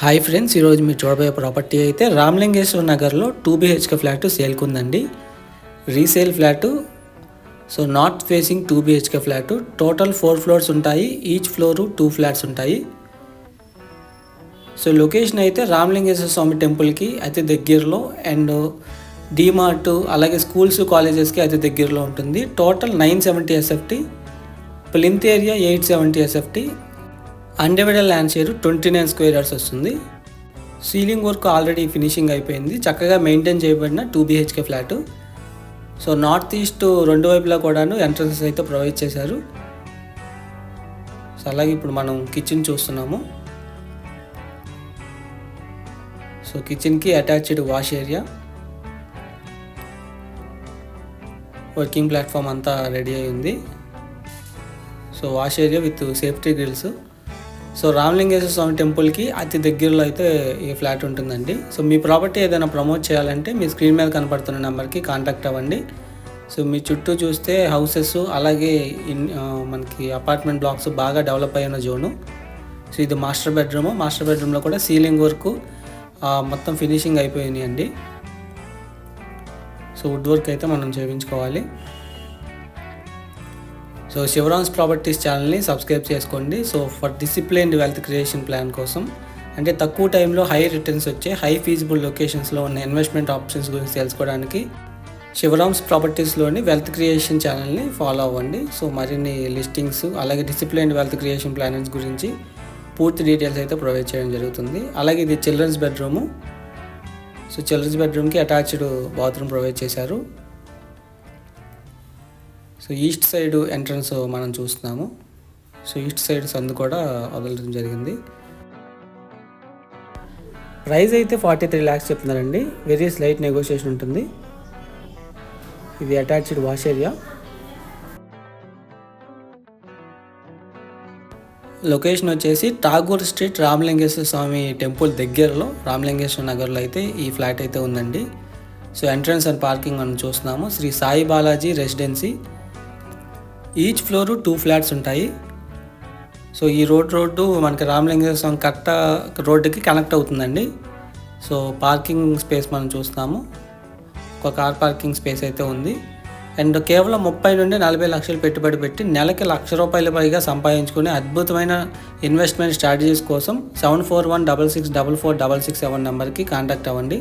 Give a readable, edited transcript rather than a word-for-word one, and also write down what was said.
Hi friends, ఈరోజు మీరు చూడబోయే ప్రాపర్టీ అయితే రామలింగేశ్వర నగర్లో 2 BHK ఫ్లాట్ సేల్కి ఉందండి. Resale flat. So north facing 2 BHK flat. Total 4 floors ఉంటాయి. ఈచ్ ఫ్లోరు 2 ఫ్లాట్స్ ఉంటాయి. సో లొకేషన్ అయితే రామలింగేశ్వర స్వామి టెంపుల్కి అతి దగ్గరలో అండ్ డీమార్ట్ అలాగే స్కూల్స్ కాలేజెస్కి అతి దగ్గరలో ఉంటుంది. Total 970 SFT, plinth area 870 SFT, undivided land share 29 square yards వస్తుంది. సీలింగ్ వర్క్ ఆల్రెడీ ఫినిషింగ్ అయిపోయింది. చక్కగా మెయింటైన్ చేయబడిన 2 BHK flat. So north east రెండు వైపులా కూడాను ఎంట్రన్సెస్ అయితే ప్రొవైడ్ చేశారు. సో అలాగే ఇప్పుడు మనం కిచెన్ చూస్తున్నాము. సో కిచెన్కి attached wash area, working platform అంతా రెడీ అయింది. So wash area with safety grills. So Ramalingeswara Swamy టెంపుల్కి అతి దగ్గరలో అయితే ఈ ఫ్లాట్ ఉంటుందండి. సో మీ ప్రాపర్టీ ఏదైనా ప్రమోట్ చేయాలంటే మీ స్క్రీన్ మీద కనపడుతున్న నెంబర్కి కాంటాక్ట్ అవ్వండి. సో మీ చుట్టూ చూస్తే హౌసెస్ అలాగే మనకి అపార్ట్మెంట్ బ్లాక్స్ బాగా డెవలప్ అయిన జోను. సో ఇది మాస్టర్ బెడ్రూమ్లో కూడా సీలింగ్ వర్క్ మొత్తం ఫినిషింగ్ అయిపోయినాయి అండి. సో వుడ్ వర్క్ అయితే మనం చేయించుకోవాలి. సో శివరామ్స్ ప్రాపర్టీస్ ఛానల్ని సబ్స్క్రైబ్ చేసుకోండి. So for disciplined wealth creation plan కోసం, అంటే తక్కువ టైంలో హై రిటర్న్స్ వచ్చే హై ఫీజిబుల్ లొకేషన్స్లో ఉన్న ఇన్వెస్ట్మెంట్ ఆప్షన్స్ గురించి తెలుసుకోవడానికి శివరామ్స్ ప్రాపర్టీస్లోని వెల్త్ క్రియేషన్ ఛానల్ని ఫాలో అవ్వండి. సో మరిన్ని లిస్టింగ్స్ అలాగే డిసిప్లైన్డ్ వెల్త్ క్రియేషన్ ప్లాన్స్ గురించి పూర్తి డీటెయిల్స్ అయితే ప్రొవైడ్ చేయడం జరుగుతుంది. అలాగే ఇది చిల్డ్రన్స్ బెడ్రూము. సో చిల్డ్రన్స్ బెడ్రూమ్కి అటాచ్డ్ బాత్రూమ్ ప్రొవైడ్ చేశారు. సో ఈస్ట్ సైడ్ ఎంట్రన్స్ మనం చూస్తున్నాము. సో ఈస్ట్ సైడ్ సందు కూడా వదలడం జరిగింది. ప్రైస్ అయితే 43 lakhs చెప్తున్నారండి. వెరీ స్లైట్ నెగోషియేషన్ ఉంటుంది. ఇది అటాచ్డ్ వాష్ ఏరియా. లొకేషన్ వచ్చేసి ఠాగూర్ స్ట్రీట్, రామలింగేశ్వర స్వామి టెంపుల్ దగ్గరలో రామలింగేశ్వర నగర్లో అయితే ఈ ఫ్లాట్ అయితే ఉందండి. సో ఎంట్రన్స్ అండ్ పార్కింగ్ మనం చూస్తున్నాము. Shri Sai Balaji residency. Each floor 2 flats ఉంటాయి. సో ఈ రోడ్డు మనకి రామలింగేశ్వర స్వామి కట్ట రోడ్డుకి కనెక్ట్ అవుతుందండి. సో పార్కింగ్ స్పేస్ మనం చూస్తున్నాము. ఒక కార్ పార్కింగ్ స్పేస్ అయితే ఉంది. అండ్ కేవలం 30 నుండి 40 లక్షలు పెట్టుబడి పెట్టి నెలకి ₹1,00,000 పైగా సంపాదించుకునే అద్భుతమైన ఇన్వెస్ట్మెంట్ స్ట్రాటజీస్ కోసం 7416644667 నెంబర్కి కాంటాక్ట్ అవ్వండి.